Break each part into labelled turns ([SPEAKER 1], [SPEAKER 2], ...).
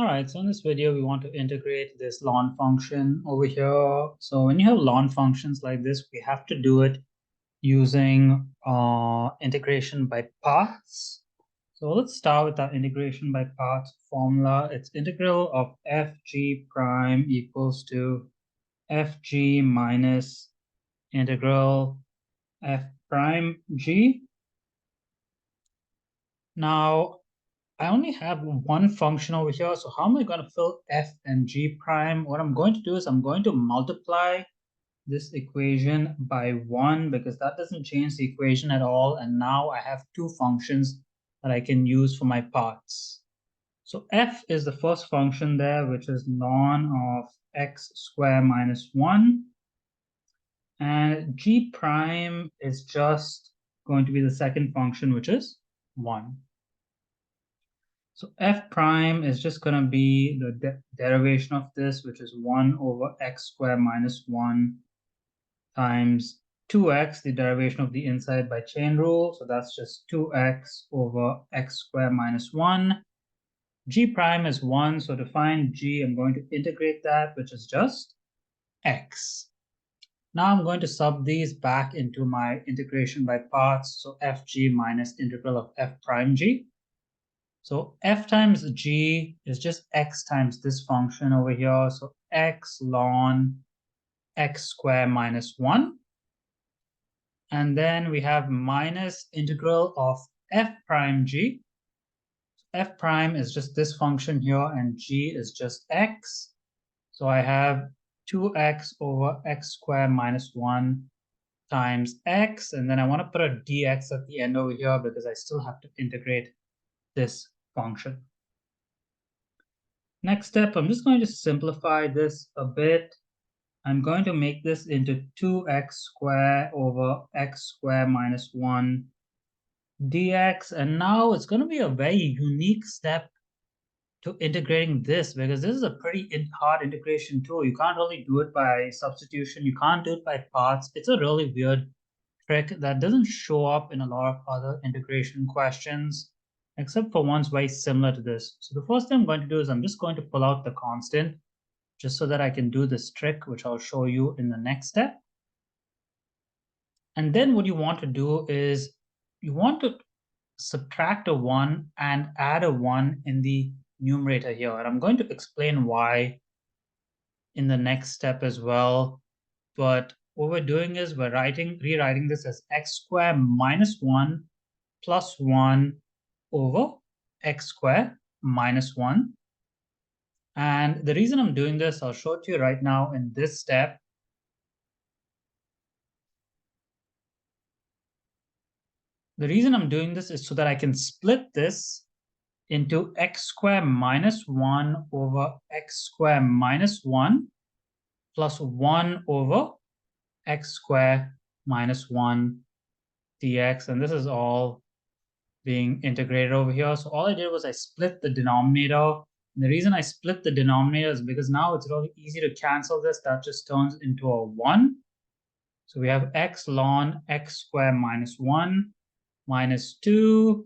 [SPEAKER 1] All right, so in this video, we want to integrate this ln function over here. So when you have ln functions like this, we have to do it using integration by parts. So let's start with our integration by parts formula. It's integral of fg prime equals to fg minus integral f prime g. Now, I only have one function over here, so how am I going to fill f and g prime? What I'm going to do is I'm going to multiply this equation by 1 because that doesn't change the equation at all. And now I have two functions that I can use for my parts. So f is the first function there, which is ln of x squared minus 1. And g prime is just going to be the second function, which is 1. So f prime is just going to be the derivation of this, which is 1 over x squared minus 1 times 2x, the derivation of the inside by chain rule. So that's just 2x over x squared minus 1. G prime is 1. So to find g, I'm going to integrate that, which is just x. Now I'm going to sub these back into my integration by parts. So fg minus integral of f prime g. So f times g is just x times this function over here. So x ln x squared minus 1. And then we have minus integral of f prime g. F prime is just this function here, and g is just x. So I have 2x over x squared minus 1 times x. And then I want to put a dx at the end over here because I still have to integrate this function. Next step, I'm just going to simplify this a bit. I'm going to make this into 2x squared over x squared minus 1 dx. And now it's going to be a very unique step to integrating this because this is a pretty hard integration too. You can't really do it by substitution. You can't do it by parts. It's a really weird trick that doesn't show up in a lot of other integration questions, except for ones very similar to this. So the first thing I'm going to do is I'm just going to pull out the constant just so that I can do this trick, which I'll show you in the next step. And then what you want to do is you want to subtract a 1 and add a 1 in the numerator here. And I'm going to explain why in the next step as well. But what we're doing is we're rewriting this as x squared minus 1 plus 1 over x squared minus 1. And the reason I'm doing this, I'll show it to you right now in this step. The reason I'm doing this is so that I can split this into x squared minus 1 over x squared minus 1 plus 1 over x squared minus 1 dx. And this is all being integrated over here. So all I did was I split the denominator. And the reason I split the denominator is because now it's really easy to cancel this. That just turns into a 1. So we have x ln x squared minus 1 minus 2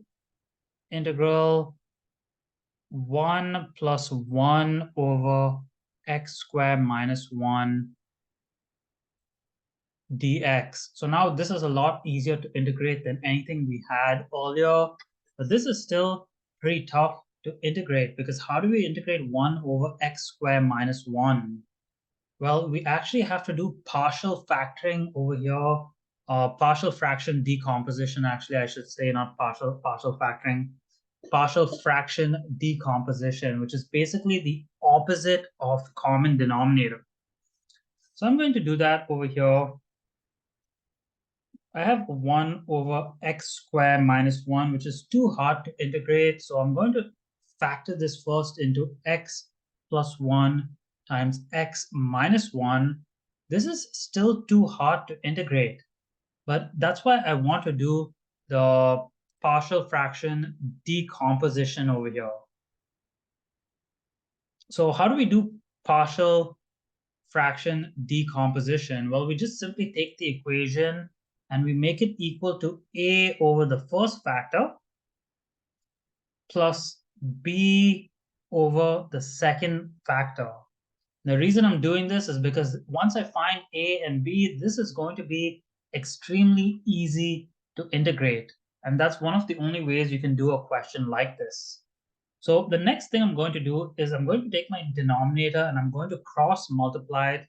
[SPEAKER 1] integral 1 plus 1 over x squared minus 1 dx. So now this is a lot easier to integrate than anything we had earlier, but this is still pretty tough to integrate because how do we integrate 1 over x squared minus 1? Well, we actually have to do partial factoring over here, partial fraction decomposition, actually, I should say, not partial factoring, partial fraction decomposition, which is basically the opposite of common denominator. So I'm going to do that over here. I have 1 over x squared minus 1, which is too hard to integrate. So I'm going to factor this first into x plus 1 times x minus 1. This is still too hard to integrate, but that's why I want to do the partial fraction decomposition over here. So how do we do partial fraction decomposition? Well, we just simply take the equation and we make it equal to a over the first factor plus b over the second factor. The reason I'm doing this is because once I find A and B, this is going to be extremely easy to integrate. And that's one of the only ways you can do a question like this. So the next thing I'm going to do is I'm going to take my denominator and I'm going to cross multiply it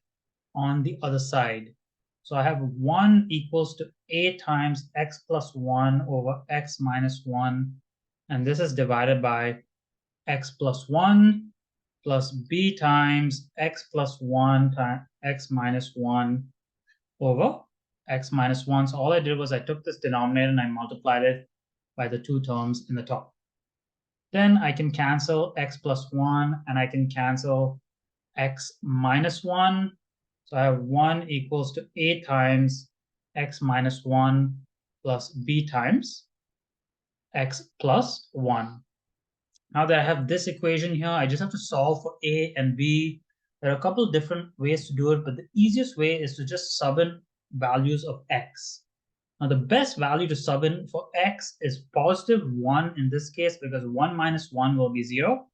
[SPEAKER 1] on the other side. So I have 1 equals to A times x plus 1 over x minus 1. And this is divided by x plus 1 plus b times x plus 1 times x minus 1 over x minus 1. So all I did was I took this denominator and I multiplied it by the two terms in the top. Then I can cancel x plus 1 and I can cancel x minus 1. So I have 1 equals to A times x minus 1 plus b times x plus 1. Now that I have this equation here, I just have to solve for A and B. There are a couple of different ways to do it, but the easiest way is to just sub in values of x. Now, the best value to sub in for x is positive 1 in this case, because 1 minus 1 will be 0.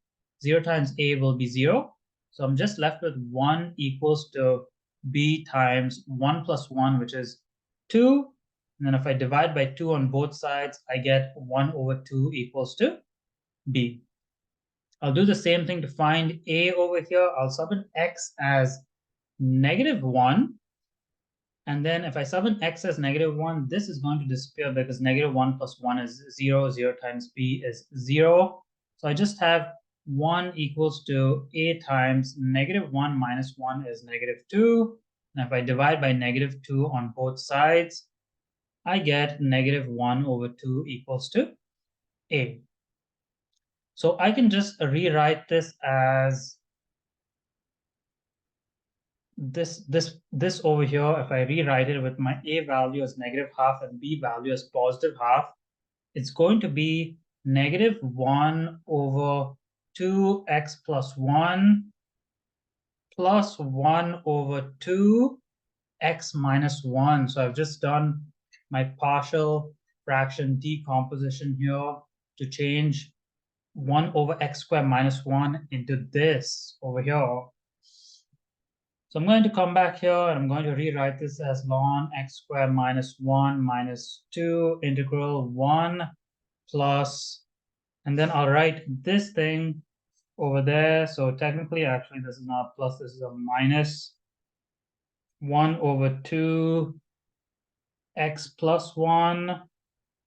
[SPEAKER 1] 0 times A will be 0. So I'm just left with 1 equals to B times 1 plus 1, which is 2. And then if I divide by 2 on both sides, I get 1 over 2 equals to B. I'll do the same thing to find A over here. I'll sub in x as negative 1. And then if I sub in x as negative 1, this is going to disappear because negative 1 plus 1 is 0. 0 times b is 0. So I just have 1 equals to A times negative 1 minus 1 is negative 2. And if I divide by negative 2 on both sides, I get negative 1 over 2 equals to A. So I can just rewrite this as this over here. If I rewrite it with my A value as negative half and B value as positive half, it's going to be negative 1 over 2x plus 1 plus 1 over 2x minus 1. So I've just done my partial fraction decomposition here to change 1 over x squared minus 1 into this over here. So I'm going to come back here and I'm going to rewrite this as ln x squared minus 1 minus 2 integral 1 plus, and then I'll write this thing over there. So technically, actually, this is not a plus, this is a minus 1 over 2 x plus 1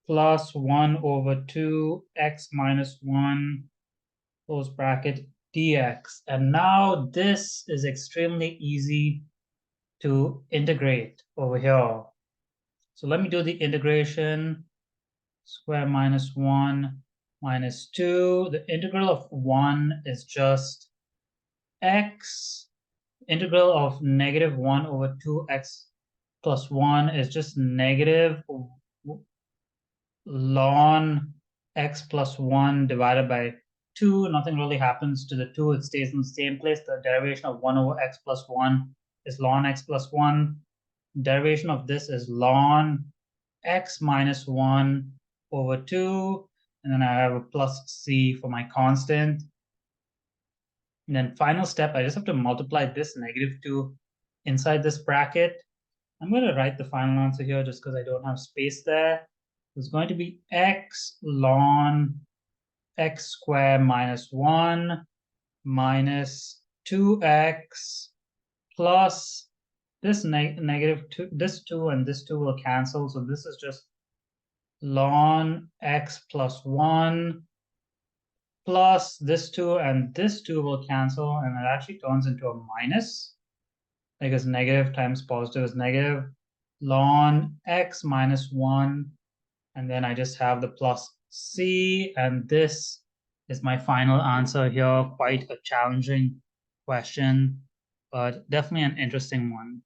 [SPEAKER 1] plus 1 over 2 x minus 1 close bracket dx. And now this is extremely easy to integrate over here. So let me do the integration. Square minus 1 minus 2. The integral of 1 is just x. Integral of negative 1 over 2x plus 1 is just negative ln x plus 1 divided by 2. Nothing really happens to the 2. It stays in the same place. The derivation of 1 over x plus 1 is ln x plus 1. Derivation of this is ln x minus 1 over 2. And then I have a plus c for my constant. And then final step, I just have to multiply this negative 2 inside this bracket. I'm going to write the final answer here just because I don't have space there. It's going to be x ln x squared minus 1 minus 2x plus this negative 2, this 2 and this 2 will cancel. So this is just ln x plus 1 plus this 2 and this 2 will cancel, and it actually turns into a minus because negative times positive is negative ln x minus 1, and then I just have the plus c, and this is my final answer here. Quite a challenging question, but definitely an interesting one.